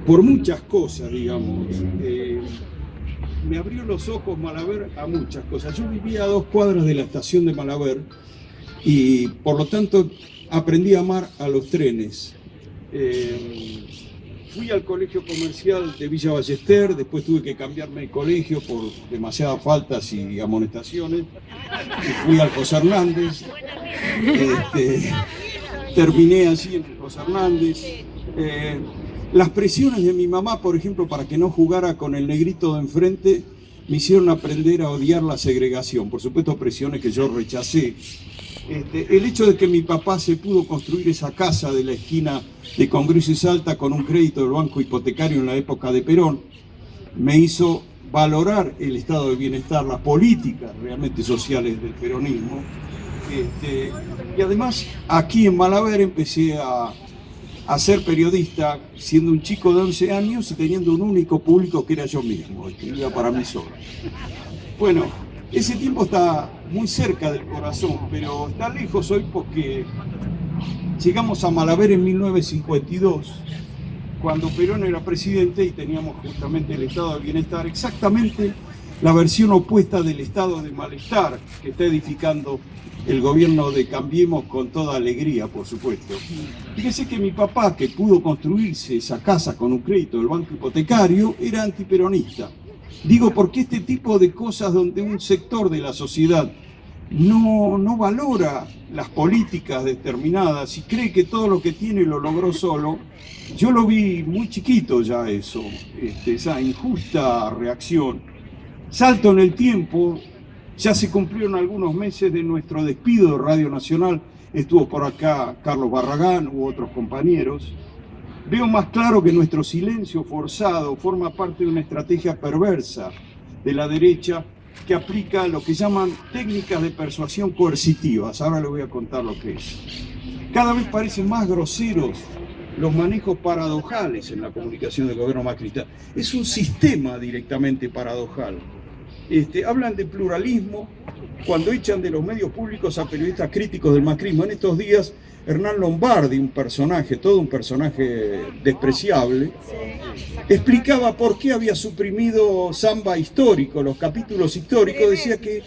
por muchas cosas, digamos. Me abrió los ojos Malaber a muchas cosas. Yo vivía a 2 cuadras de la estación de Malaber y por lo tanto aprendí a amar a los trenes. Fui al colegio comercial de Villa Ballester, después tuve que cambiarme de colegio por demasiadas faltas y amonestaciones. Fui al José Hernández, terminé así en el José Hernández. Las presiones de mi mamá, por ejemplo, para que no jugara con el negrito de enfrente, me hicieron aprender a odiar la segregación. Por supuesto, presiones que yo rechacé. El hecho de que mi papá se pudo construir esa casa de la esquina de Congreso y Salta con un crédito del Banco Hipotecario en la época de Perón, me hizo valorar el estado de bienestar, las políticas realmente sociales del peronismo. Y además, aquí en Malaber empecé a ser periodista siendo un chico de 11 años y teniendo un único público que era yo mismo, escribía para mí solo. Bueno, ese tiempo está muy cerca del corazón, pero está lejos hoy porque llegamos a Malaber en 1952, cuando Perón era presidente y teníamos justamente el estado de bienestar, exactamente la versión opuesta del estado de malestar que está edificando el gobierno de Cambiemos con toda alegría, por supuesto. Fíjese que mi papá, que pudo construirse esa casa con un crédito del Banco Hipotecario, era antiperonista. Digo, porque este tipo de cosas donde un sector de la sociedad no valora las políticas determinadas y cree que todo lo que tiene lo logró solo, yo lo vi muy chiquito ya eso, esa injusta reacción. Salto en el tiempo, ya se cumplieron algunos meses de nuestro despido de Radio Nacional, estuvo por acá Carlos Barragán u otros compañeros. Veo más claro que nuestro silencio forzado forma parte de una estrategia perversa de la derecha que aplica lo que llaman técnicas de persuasión coercitivas. Ahora le voy a contar lo que es. Cada vez parecen más groseros los manejos paradojales en la comunicación del gobierno macrista. Es un sistema directamente paradojal. Hablan de pluralismo cuando echan de los medios públicos a periodistas críticos del macrismo. En estos días, Hernán Lombardi, un personaje, todo un personaje despreciable, explicaba por qué había suprimido Samba histórico, los capítulos históricos. Decía que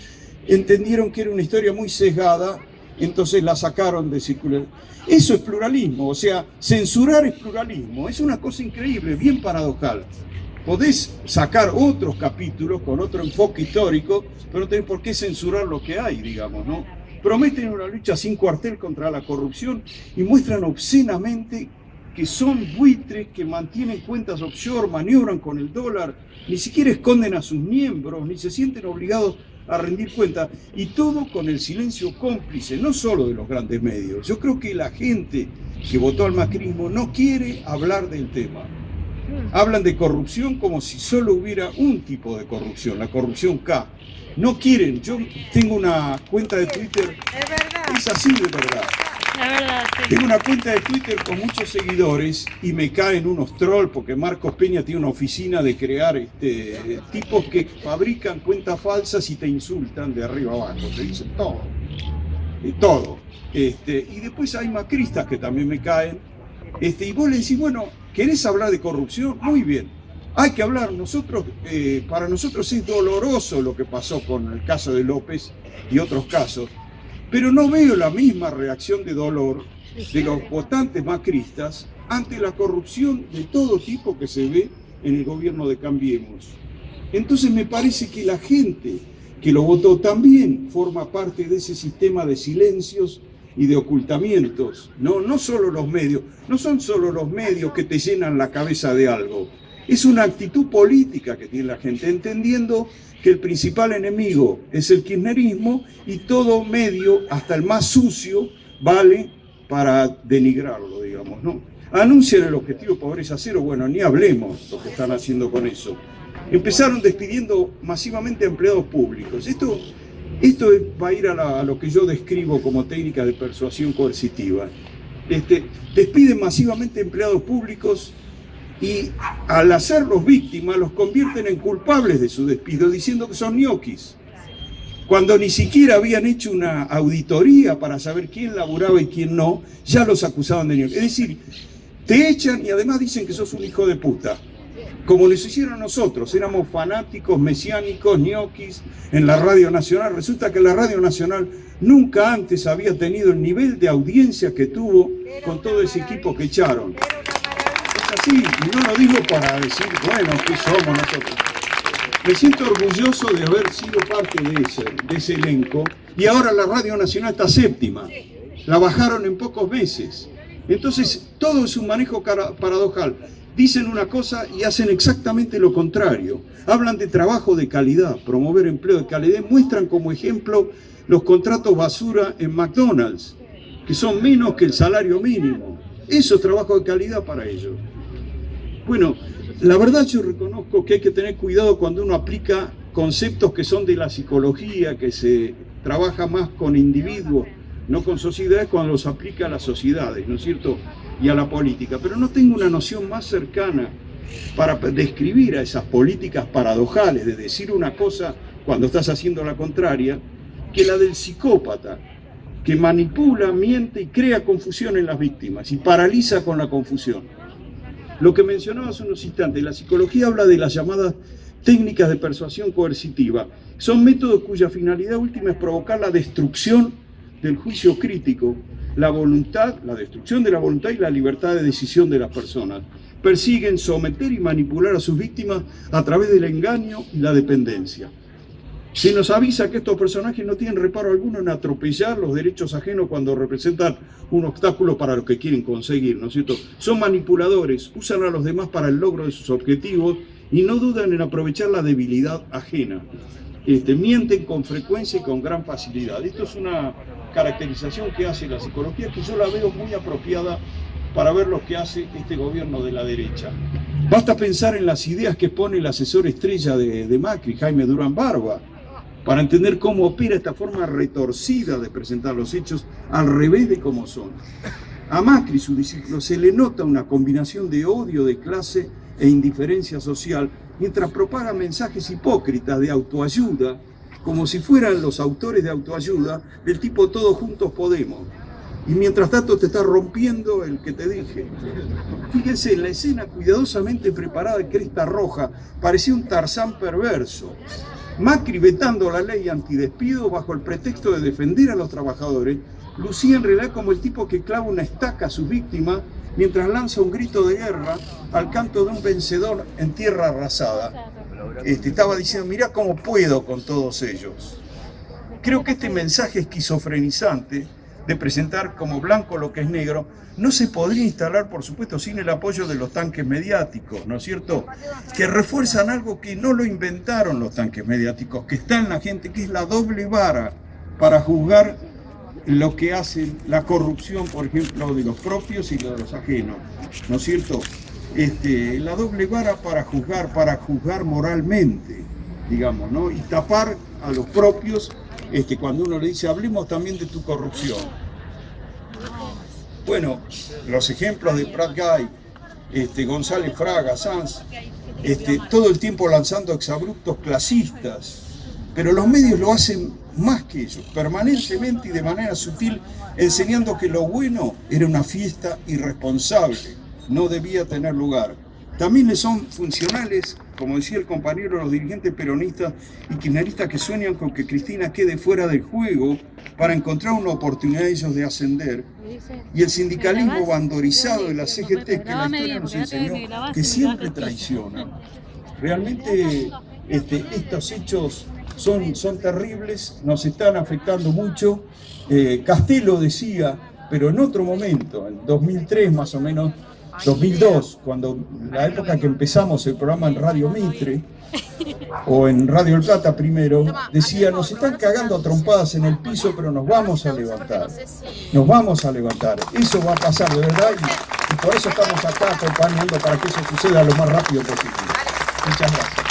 entendieron que era una historia muy sesgada, entonces la sacaron de circulación. Eso es pluralismo, o sea, censurar es pluralismo. Es una cosa increíble, bien paradojal. Podés sacar otros capítulos con otro enfoque histórico, pero no tenés por qué censurar lo que hay, digamos, ¿no? Prometen una lucha sin cuartel contra la corrupción y muestran obscenamente que son buitres que mantienen cuentas offshore, maniobran con el dólar, ni siquiera esconden a sus miembros, ni se sienten obligados a rendir cuentas, y todo con el silencio cómplice, no solo de los grandes medios. Yo creo que la gente que votó al macrismo no quiere hablar del tema. Hablan de corrupción como si solo hubiera un tipo de corrupción, la corrupción K. No quieren. Yo tengo una cuenta de Twitter. Es verdad. Es así de verdad. Es verdad, sí. Tengo una cuenta de Twitter con muchos seguidores y me caen unos trolls porque Marcos Peña tiene una oficina de crear tipos que fabrican cuentas falsas y te insultan de arriba abajo. Te dicen todo. Todo. Y después hay macristas que también me caen. Y vos le decís, bueno, ¿querés hablar de corrupción? Muy bien. Hay que hablar. Para nosotros es doloroso lo que pasó con el caso de López y otros casos, pero no veo la misma reacción de dolor de los votantes macristas ante la corrupción de todo tipo que se ve en el gobierno de Cambiemos. Entonces me parece que la gente que lo votó también forma parte de ese sistema de silencios y de ocultamientos. No solo los medios, no son solo los medios que te llenan la cabeza de algo. Es una actitud política que tiene la gente, entendiendo que el principal enemigo es el kirchnerismo y todo medio, hasta el más sucio, vale para denigrarlo, digamos, ¿no? Anuncian el objetivo pobreza cero, bueno, ni hablemos lo que están haciendo con eso. Empezaron despidiendo masivamente a empleados públicos. Esto va a ir a lo que yo describo como técnica de persuasión coercitiva. Despiden masivamente empleados públicos y al hacerlos víctimas los convierten en culpables de su despido, diciendo que son ñoquis, cuando ni siquiera habían hecho una auditoría para saber quién laburaba y quién no, ya los acusaban de ñoquis. Es decir, Te echan y además dicen que sos un hijo de puta. Como les hicieron a nosotros, éramos fanáticos, mesiánicos, ñoquis en la Radio Nacional. Resulta que la Radio Nacional nunca antes había tenido el nivel de audiencia que tuvo con todo ese equipo que echaron. Es así, y no lo digo para decir, bueno, ¿qué somos nosotros? Me siento orgulloso de haber sido parte de ese elenco, y ahora la Radio Nacional está séptima. La bajaron en pocos meses. Entonces, todo es un manejo paradojal. Dicen una cosa y hacen exactamente lo contrario. Hablan de trabajo de calidad, promover empleo de calidad. Muestran como ejemplo los contratos basura en McDonald's, que son menos que el salario mínimo. Eso es trabajo de calidad para ellos. Bueno, la verdad yo reconozco que hay que tener cuidado cuando uno aplica conceptos que son de la psicología, que se trabaja más con individuos, no con sociedades, cuando los aplica a las sociedades, ¿no es cierto?, y a la política. Pero no tengo una noción más cercana para describir a esas políticas paradojales, de decir una cosa cuando estás haciendo la contraria, que la del psicópata, que manipula, miente y crea confusión en las víctimas y paraliza con la confusión. Lo que mencionaba hace unos instantes, la psicología habla de las llamadas técnicas de persuasión coercitiva. Son métodos cuya finalidad última es provocar la destrucción del juicio crítico, la voluntad, la destrucción de la voluntad y la libertad de decisión de las personas. Persiguen someter y manipular a sus víctimas a través del engaño y la dependencia. Se nos avisa que estos personajes no tienen reparo alguno en atropellar los derechos ajenos cuando representan un obstáculo para lo que quieren conseguir, ¿no es cierto? Son manipuladores, usan a los demás para el logro de sus objetivos y no dudan en aprovechar la debilidad ajena. Mienten con frecuencia y con gran facilidad. Esto es una caracterización que hace la psicología que yo la veo muy apropiada para ver lo que hace este gobierno de la derecha. Basta pensar en las ideas que pone el asesor estrella de Macri, Jaime Durán Barba, para entender cómo opera esta forma retorcida de presentar los hechos al revés de cómo son. A Macri y su discípulo se le nota una combinación de odio de clase e indiferencia social, mientras propaga mensajes hipócritas de autoayuda, como si fueran los autores de autoayuda del tipo todos juntos podemos. Y mientras tanto te está rompiendo el que te dije. Fíjense, en la escena cuidadosamente preparada de Cresta Roja, parecía un Tarzán perverso. Macri, vetando la ley antidespido bajo el pretexto de defender a los trabajadores, lucía en realidad como el tipo que clava una estaca a sus víctimas mientras lanza un grito de guerra al canto de un vencedor en tierra arrasada. Estaba diciendo, mirá cómo puedo con todos ellos. Creo que este mensaje esquizofrenizante de presentar como blanco lo que es negro, no se podría instalar, por supuesto, sin el apoyo de los tanques mediáticos, ¿no es cierto? Que refuerzan algo que no lo inventaron los tanques mediáticos, que está en la gente, que es la doble vara para juzgar lo que hace la corrupción, por ejemplo, de los propios y de los ajenos, ¿no es cierto? La doble vara para juzgar moralmente, digamos, ¿no? Y tapar a los propios. Cuando uno le dice, hablemos también de tu corrupción. Bueno, los ejemplos de Prat Guy, González Fraga, Sanz, todo el tiempo lanzando exabruptos clasistas, pero los medios lo hacen más que ellos, permanentemente y de manera sutil, enseñando que lo bueno era una fiesta irresponsable, no debía tener lugar. También le son funcionales, como decía el compañero, los dirigentes peronistas y kirchneristas que sueñan con que Cristina quede fuera del juego para encontrar una oportunidad de ellos de ascender. Y el sindicalismo bandorizado de la CGT, que la historia nos enseñó que siempre traiciona. Realmente estos hechos son terribles, nos están afectando mucho. Castelo decía, pero en otro momento, en 2003 más o menos, 2002, cuando la época que empezamos el programa en Radio Mitre, o en Radio El Plata primero, decía, nos están cagando a trompadas en el piso, pero nos vamos a levantar. Nos vamos a levantar. Eso va a pasar de verdad y por eso estamos acá acompañando para que eso suceda lo más rápido posible. Muchas gracias.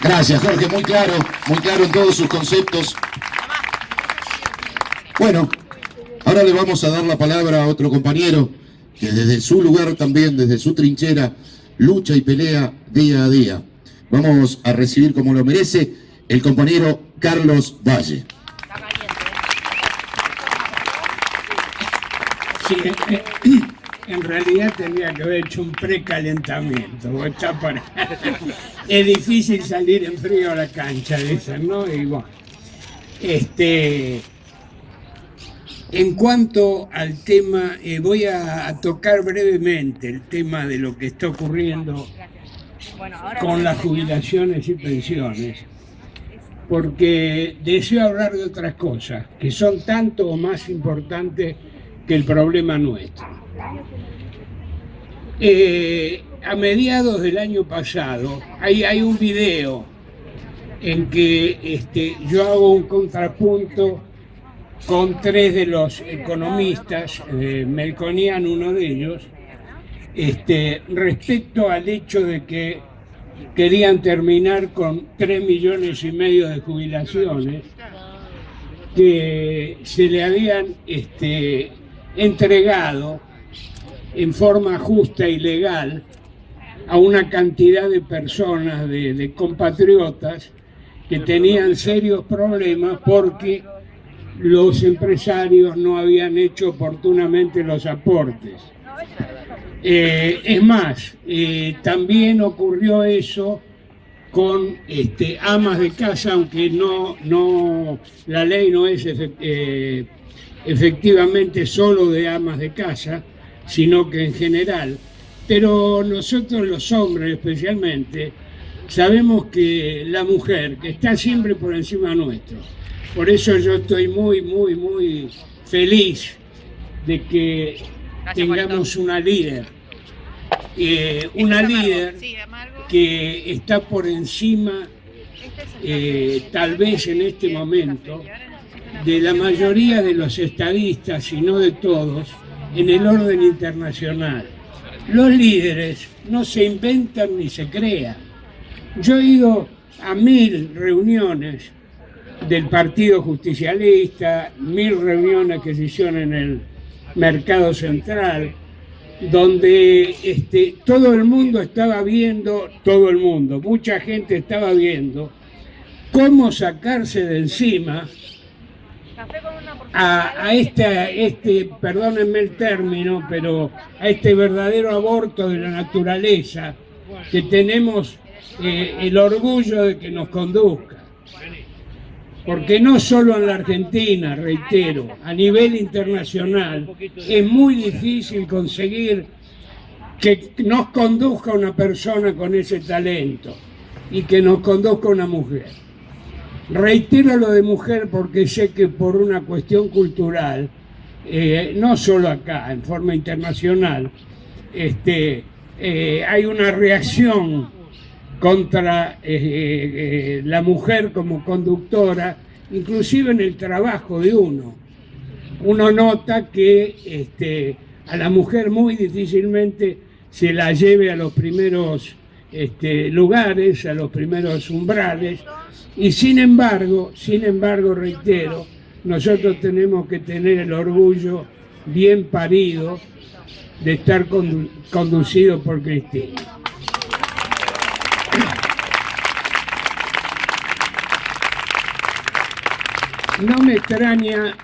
Gracias, Jorge, muy claro en todos sus conceptos. Bueno, ahora le vamos a dar la palabra a otro compañero que desde su lugar también, desde su trinchera, lucha y pelea día a día. Vamos a recibir como lo merece el compañero Carlos Valle. Sí, en realidad tendría que haber hecho un precalentamiento. Es difícil salir en frío a la cancha, dicen, ¿no? Y bueno, en cuanto al tema, voy a tocar brevemente el tema de lo que está ocurriendo con las jubilaciones y pensiones, porque deseo hablar de otras cosas que son tanto o más importantes que el problema nuestro. A mediados del año pasado hay un video en que yo hago un contrapunto con tres de los economistas, Melconian, uno de ellos, respecto al hecho de que querían terminar con 3,5 millones de jubilaciones que se le habían entregado en forma justa y legal a una cantidad de personas, de compatriotas, que tenían serios problemas porque los empresarios no habían hecho oportunamente los aportes. Es más, también ocurrió eso con amas de casa, aunque la ley no es efectivamente solo de amas de casa, sino que en general. Pero nosotros los hombres especialmente sabemos que la mujer, que está siempre por encima nuestro, por eso yo estoy muy, muy, muy feliz de que tengamos una líder que está por encima, tal vez en este momento, de la mayoría de los estadistas, y no de todos, en el orden internacional. Los líderes no se inventan ni se crean. Yo he ido a 1000 reuniones del Partido Justicialista, 1000 reuniones que se hicieron en el Mercado Central, donde todo el mundo estaba viendo, mucha gente estaba viendo cómo sacarse de encima perdónenme el término, pero a este verdadero aborto de la naturaleza que tenemos el orgullo de que nos conduzca. Porque no solo en la Argentina, reitero, a nivel internacional es muy difícil conseguir que nos conduzca una persona con ese talento y que nos conduzca una mujer. Reitero lo de mujer porque sé que por una cuestión cultural, no solo acá, en forma internacional, hay una reacción contra la mujer como conductora, inclusive en el trabajo de uno. Uno nota que a la mujer muy difícilmente se la lleve a los primeros lugares, a los primeros umbrales, y sin embargo, reitero, nosotros tenemos que tener el orgullo bien parido de estar conducido por Cristina. No me extraña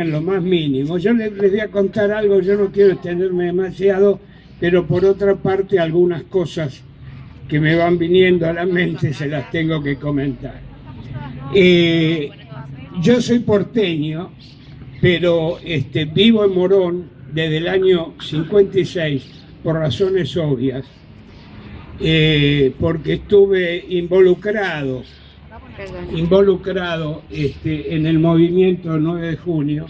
en lo más mínimo. Yo les voy a contar algo, yo no quiero extenderme demasiado, pero por otra parte algunas cosas que me van viniendo a la mente se las tengo que comentar. Yo soy porteño, pero vivo en Morón desde el año 56 por razones obvias, porque estuve involucrado en el movimiento 9 de junio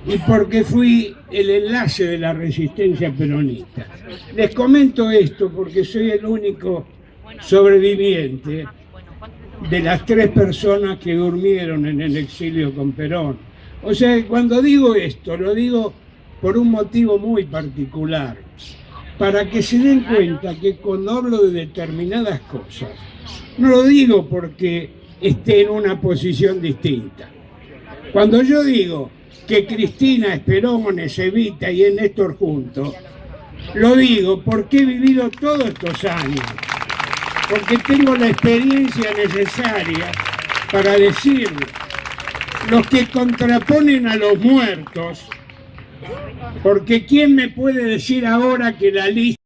y porque fui el enlace de la resistencia peronista. Les comento esto porque soy el único sobreviviente de las 3 personas que durmieron en el exilio con Perón. O sea, cuando digo esto, lo digo por un motivo muy particular, para que se den cuenta que cuando hablo de determinadas cosas, no lo digo porque esté en una posición distinta. Cuando yo digo que Cristina es Perón, es Evita y es Néstor juntos, lo digo porque he vivido todos estos años, porque tengo la experiencia necesaria para decirlo. Los que contraponen a los muertos Porque ¿quién me puede decir ahora que la lista